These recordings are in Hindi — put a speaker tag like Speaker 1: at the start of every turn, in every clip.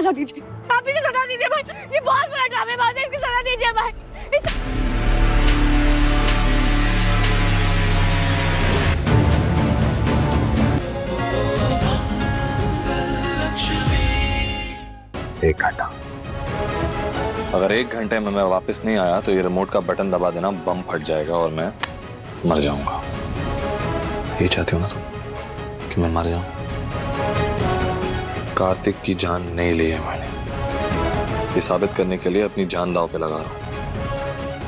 Speaker 1: सजा दीजिए, आप इसे सजा दीजिए भाई, ये बहुत बड़ा ड्रामेबाज है, इसकी सजा दीजिए भाई।
Speaker 2: एक घंटा, अगर 1 घंटे में मैं वापस नहीं आया तो ये रिमोट का बटन दबा देना, बम फट जाएगा और मैं मर जाऊंगा। ये चाहती हो ना तुम कि मैं मर जाऊं? कार्तिक की जान नहीं ली है मैंने, ये साबित करने के लिए अपनी जान दांव पे लगा रहा हूं।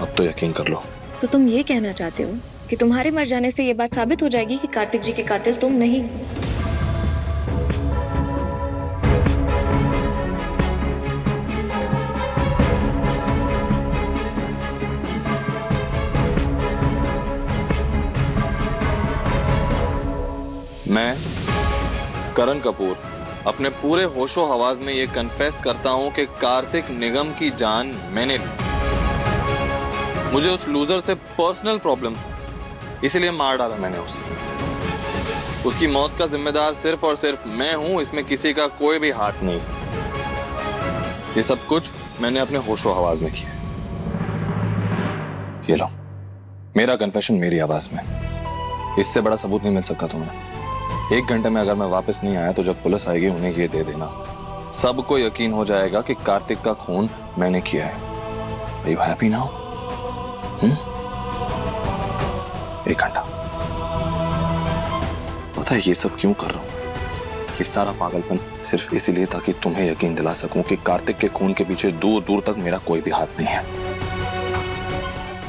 Speaker 2: अब तो यकीन कर लो।
Speaker 3: तो तुम ये कहना चाहते हो कि तुम्हारे मर जाने से ये बात साबित हो जाएगी कि कार्तिक जी के कातिल तुम नहीं?
Speaker 2: मैं करण कपूर अपने पूरे होशो हवास में ये कन्फेस करता हूं कि कार्तिक निगम की जान मैंने ली। मुझे उस लूजर से पर्सनल प्रॉब्लम था, इसलिए मार डाला मैंने उसे। उसकी मौत का जिम्मेदार सिर्फ और सिर्फ मैं हूं, इसमें किसी का कोई भी हाथ नहीं। ये सब कुछ मैंने अपने होशो हवास में किया। ये लो, मेरा कन्फेशन मेरी आवाज में, इससे बड़ा सबूत नहीं मिल सकता तुम्हें। 1 घंटे में अगर मैं वापस नहीं आया तो जब पुलिस आएगी उन्हें ये दे देना, सबको यकीन हो जाएगा कि कार्तिक का खून मैंने किया है। Are you happy now? 1 घंटा। पता है ये सब क्यों कर रहा हूं? ये सारा पागलपन सिर्फ इसीलिए ताकि तुम्हें यकीन दिला सकूं कि कार्तिक के खून के पीछे दूर दूर तक मेरा कोई भी हाथ नहीं है।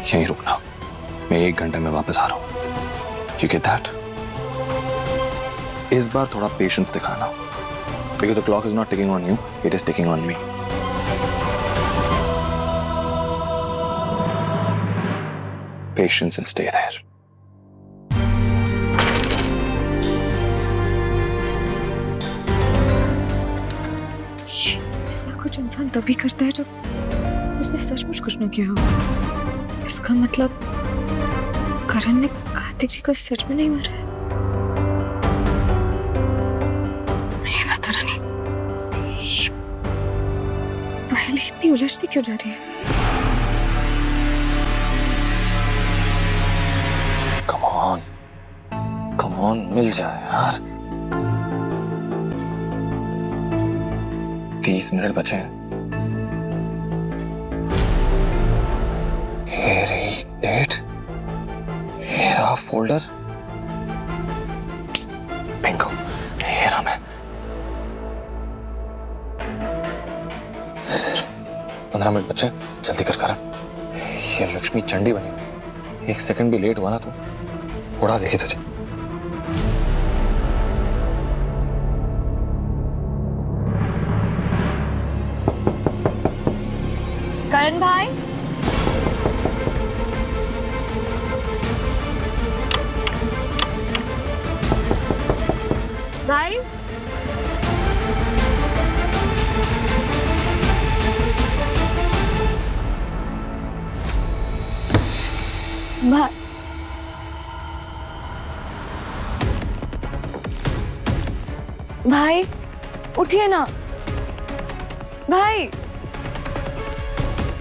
Speaker 2: यहीं रुकना, मैं 1 घंटे में वापस आ रहा हूं। You get that? इस बार थोड़ा पेशेंस दिखाना, because the clock is not ticking on you, it is ticking on me. Patience and stay there.
Speaker 3: ऐसा कुछ इंसान तभी करता है जब उसने सचमुच कुछ न किया हो। इसका मतलब करण ने कार्तिक जी को सच में नहीं मारा है। पहले इतनी उलझती क्यों जा रही है?
Speaker 2: Come on, मिल जाए यार। 30 मिनट बचे हैं। ये रही डेट, ये रहा फोल्डर, बिंगो, ये रहा मैं। सिर्फ 15 मिनट बचे, जल्दी कर करण। ये लक्ष्मी चंडी बनी हुई, 1 सेकंड भी लेट हुआ ना तो उड़ा देगी तुझे।
Speaker 1: करण भाई, भाई भाई भाई उठिए ना भाई,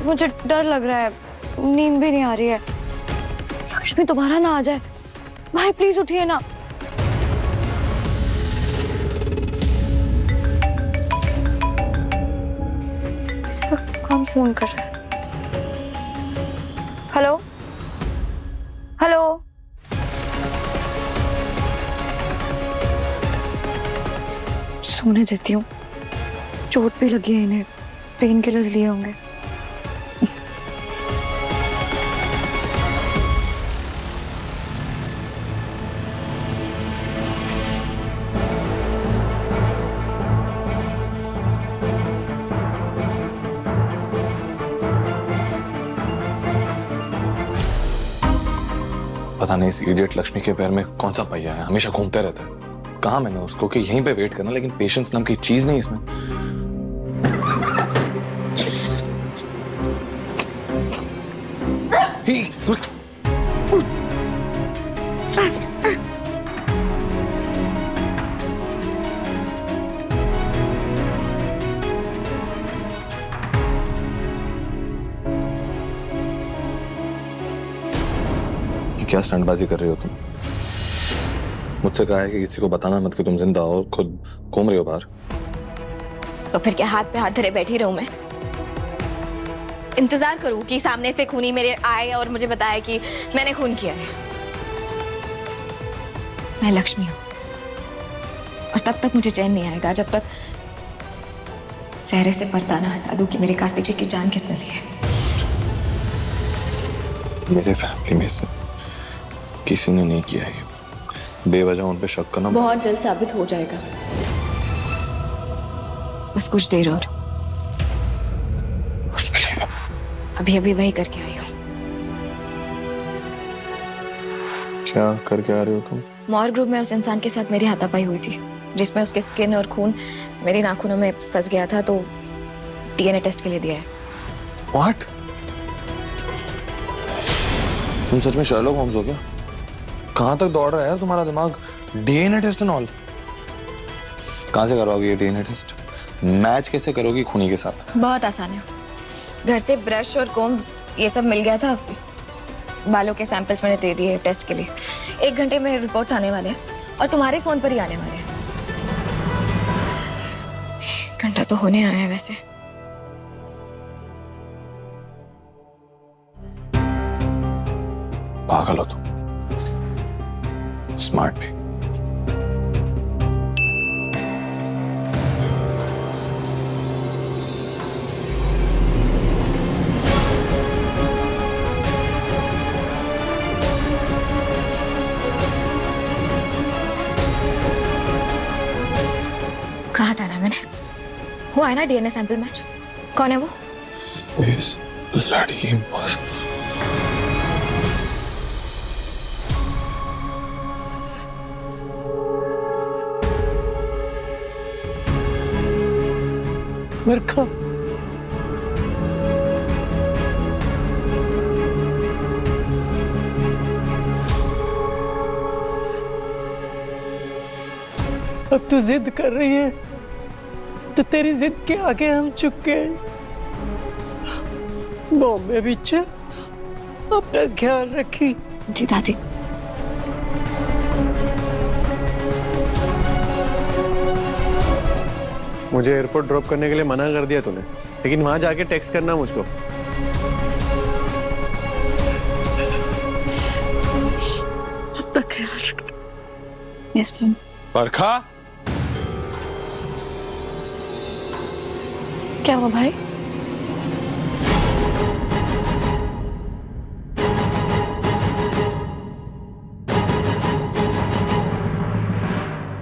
Speaker 1: मुझे डर लग रहा है, नींद भी नहीं आ रही है। लक्ष्मी दोबारा ना आ जाए। भाई प्लीज उठिए ना। इस वक्त कौन फोन कर रहा है? हेलो हेलो, सोने देती हूँ, चोट भी लगी है इन्हें, पेन किलर्स लिए होंगे।
Speaker 2: पता नहीं इस इडियट लक्ष्मी के पैर में कौन सा पहिया है, हमेशा घूमते रहता है। कहा मैंने उसको कि यहीं पे वेट करना, लेकिन पेशेंस नाम की चीज नहीं इसमें। क्या स्टंटबाजी कर रही हो तुम? मुझसे कहा है कि किसी को बताना मत कि तुम जिंदा हो, खुद घूम रही हो बाहर।
Speaker 3: तो फिर क्या हाथ पे हाथ धरे बैठी रहूं मैं? इंतजार करूं कि सामने से खूनी मेरे आए और मुझे बताए कि मैंने खून किया है? मैं लक्ष्मी हूं और तब तक मुझे चैन नहीं आएगा जब तक चेहरे से पर्दा ना हटा दूं कि मेरे कार्तिक जी की जान किसने ली है।
Speaker 2: मेरे फैमिली में से किसी ने नहीं किया है। बेवजह उन पे शक करना
Speaker 3: बहुत जल्द साबित हो जाएगा, बस कुछ देर और। अभी अभी वही करके आई हूँ।
Speaker 2: क्या करके आ रही हो तुम?
Speaker 3: मॉर ग्रुप में उस इंसान के साथ मेरी हाथापाई हुई थी जिसमें उसके स्किन और खून मेरे नाखूनों में फंस गया था, तो डीएनए टेस्ट के लिए दिया है।
Speaker 2: What? तुम सच में शर्लॉक होम्स हो क्या? कहां तक दौड़ रहा है यार तुम्हारा दिमाग? डीएनए टेस्ट एंड ऑल कहां से करवाओगी ये डीएनए टेस्ट? मैच कैसे करोगी खूनी के साथ?
Speaker 3: बहुत आसान है। घर से ब्रश और कोम ये सब मिल गया था, बालों के सैंपल्स मैंने दे दिए टेस्ट के लिए। 1 घंटे में रिपोर्ट्स आने वाले हैं और तुम्हारे फोन पर ही आने वाले हैं। 1 घंटा तो होने आया है वैसे।
Speaker 2: पागल हो तुम, स्मार्ट भी।
Speaker 3: कहा था ना मैंने, हुआ है ना डीएनए सैंपल मैच। कौन है वो?
Speaker 2: इस लड़ी बस
Speaker 4: बरखा, अब तू जिद कर रही है तो तेरी जिद के आगे हम चुक गए। बॉम्बे बिच अपना ख्याल रखी।
Speaker 3: जी दादी।
Speaker 4: मुझे एयरपोर्ट ड्रॉप करने के लिए मना कर दिया तूने, लेकिन वहां जाके टेक्स्ट करना मुझको।
Speaker 3: अपना ख्याल रखना। Yes ma'am.
Speaker 2: बरखा,
Speaker 1: क्या हुआ भाई?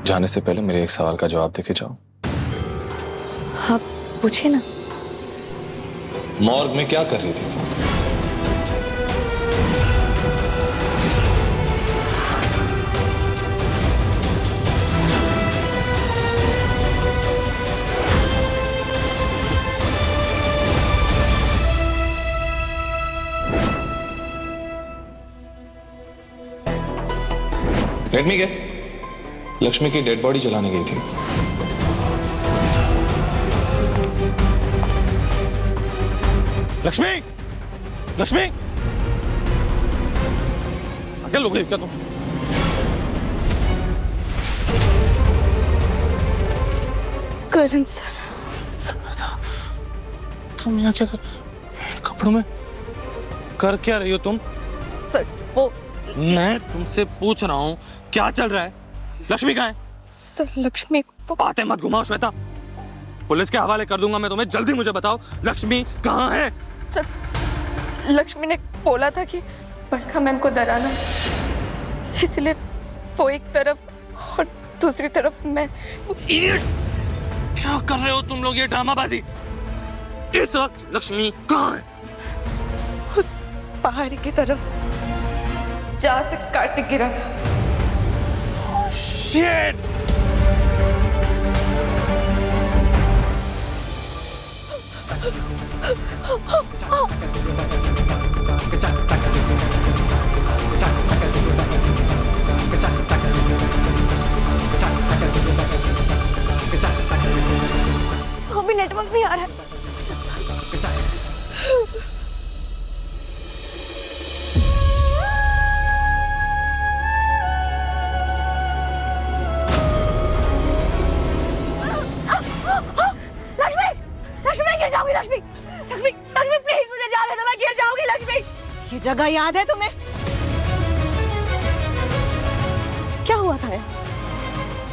Speaker 2: जाने से पहले मेरे एक सवाल का जवाब देके जाओ।
Speaker 1: हाँ पूछिए ना।
Speaker 2: मॉर्ग में क्या कर रही थी तुम? लेट मी गेस, लक्ष्मी की डेड बॉडी जलाने गई थी। लक्ष्मी, लक्ष्मी, क्या लोग क्या तुम?
Speaker 1: करण सर,
Speaker 2: तुम यहाँ से कपड़ों में कर क्या रही हो तुम?
Speaker 1: सर वो
Speaker 2: मैं तुमसे पूछ रहा हूँ क्या चल रहा है? लक्ष्मी कहाँ है?
Speaker 1: सर लक्ष्मी वो
Speaker 2: बातें मत घुमाओ श्वेता, पुलिस के हवाले कर दूंगा मैं तुम्हें। जल्दी मुझे बताओ लक्ष्मी कहाँ है?
Speaker 1: सर लक्ष्मी ने बोला था कि बरखा मैम को डराना है, इसलिए वो एक तरफ और दूसरी तरफ मैं।
Speaker 2: इडियट! क्या कर रहे हो तुम लोग ये ड्रामाबाजी? इस वक्त लक्ष्मी कहाँ है?
Speaker 1: उस पहाड़ी की तरफ जहाँ से कार्तिक गिरा था।
Speaker 2: Shit!
Speaker 1: अभी नेटवर्क नहीं आ रहा है।
Speaker 3: जगह याद है तुम्हें? क्या हुआ था यार?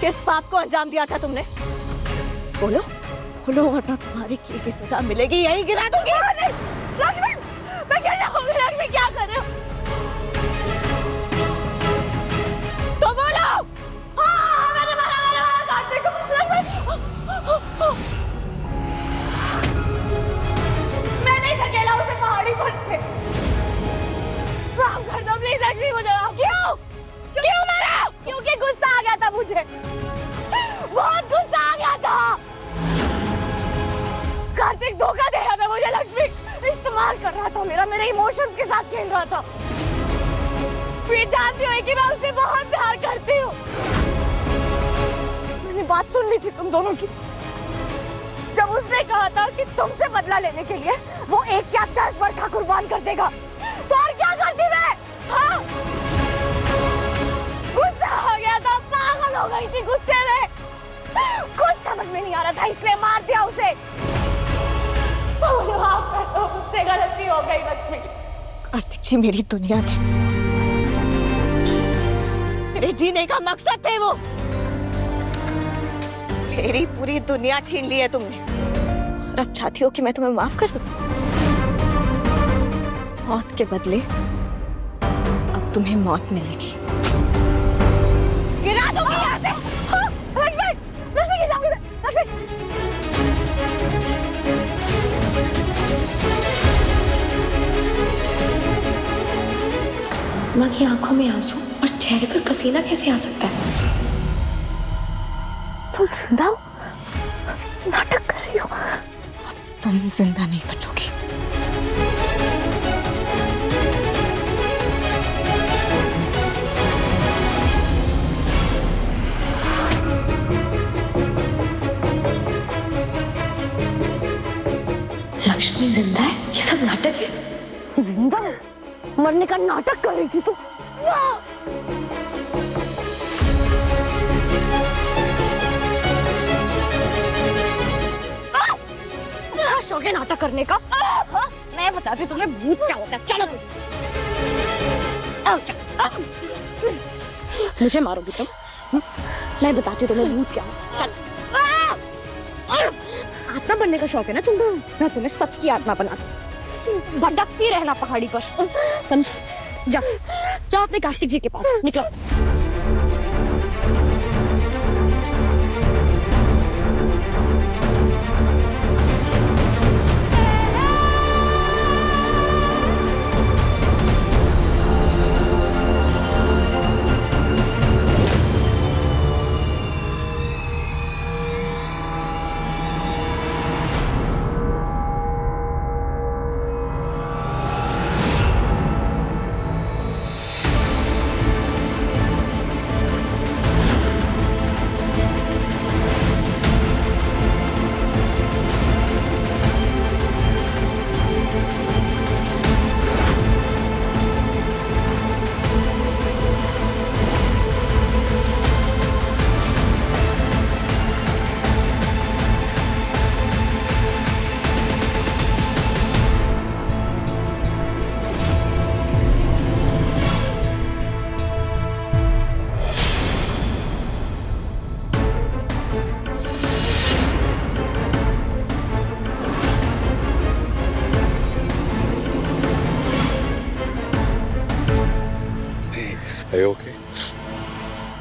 Speaker 3: किस पाप को अंजाम दिया था तुमने? बोलो बोलो, वरना तुम्हारी की सजा मिलेगी। यही गिरा दूंगी। लक्ष्मी, मैं क्या लक्ष्मी, क्या कर रहे हो? तो बोलो। मैंने मारा कार्तिक को। मैं नहीं धकेला उसे पहाड़ी पर से। माफ कर दो प्लीज लक्ष्मी मुझे। क्यों मारा? क्योंकि गुस्सा आ गया था मुझे, बहुत गुस्सा आ गया था। कार्तिक धोखा दे रहा था मुझे लक्ष्मी, इस्तेमाल कर रहा था मेरे इमोशंस के साथ खेल रहा था। ये जानती हो कि मैं उससे बहुत प्यार करती हूँ। मैंने बात सुन ली थी तुम दोनों की, जब उसने कहा था कि तुमसे बदला लेने के लिए वो एक क्या 10 बरखा कुर्बान कर देगा, तो और क्या करती मैं? हाँ? गुस्सा आ गया था, पागल हो गई थी गुस्से में, कुछ समझ में नहीं आ रहा था, इसलिए मार दिया उसे। माफ कर दो, मुझसे गलती हो गई लक्ष्मी। कार्तिक जी मेरी दुनिया थी, मेरे जीने का मकसद थे वो। मेरी पूरी दुनिया छीन ली है तुमने, और अब चाहती हो कि मैं तुम्हें माफ कर दूं? मौत के बदले अब तुम्हें मौत मिलेगी। गिरा दूंगी यहाँ से। लक्ष्मी, लक्ष्मी गिर जाऊंगी मैं। लक्ष्मी,
Speaker 5: माँ की आंखों में आंसू और चेहरे पर पसीना कैसे आ सकता है?
Speaker 3: तुम जिंदा हो? नाटक कर रही हो? तुम जिंदा नहीं बचोगी।
Speaker 5: लक्ष्मी जिंदा है? ये सब नाटक है?
Speaker 3: जिंदा मरने का नाटक कर रही थी तू। शौक है नाटक करने का। मैं बताती तुम्हें भूत क्या होता है। चलो मुझे मारोगी तुम? मैं बताती हूँ तुम्हें भूत क्या होता है। चल, आत्मा बनने का शौक है ना तुमको? मैं तुम्हें सच की आत्मा बना दूं। भटकती रहना पहाड़ी पर, समझ? जाओ अपने कार्तिक जी के पास, निकलो।
Speaker 2: Are you okay?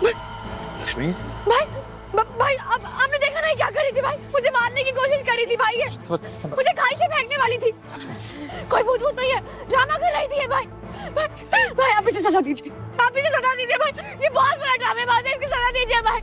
Speaker 2: लक्ष्मी?
Speaker 3: भाई अब आपने देखा नहीं क्या करी थी भाई? मुझे मारने की कोशिश करी थी भाई। ये मुझे खाई से फेंकने वाली थी। कोई भूत भूत नहीं है, ड्रामा कर रही थी ये भाई। भाई आप इसे सजा दीजिए, आप इसे सजा दीजिए भाई। ये बहुत बड़ा ड्रामेबाज है, इसकी सजा दीजिए भाई।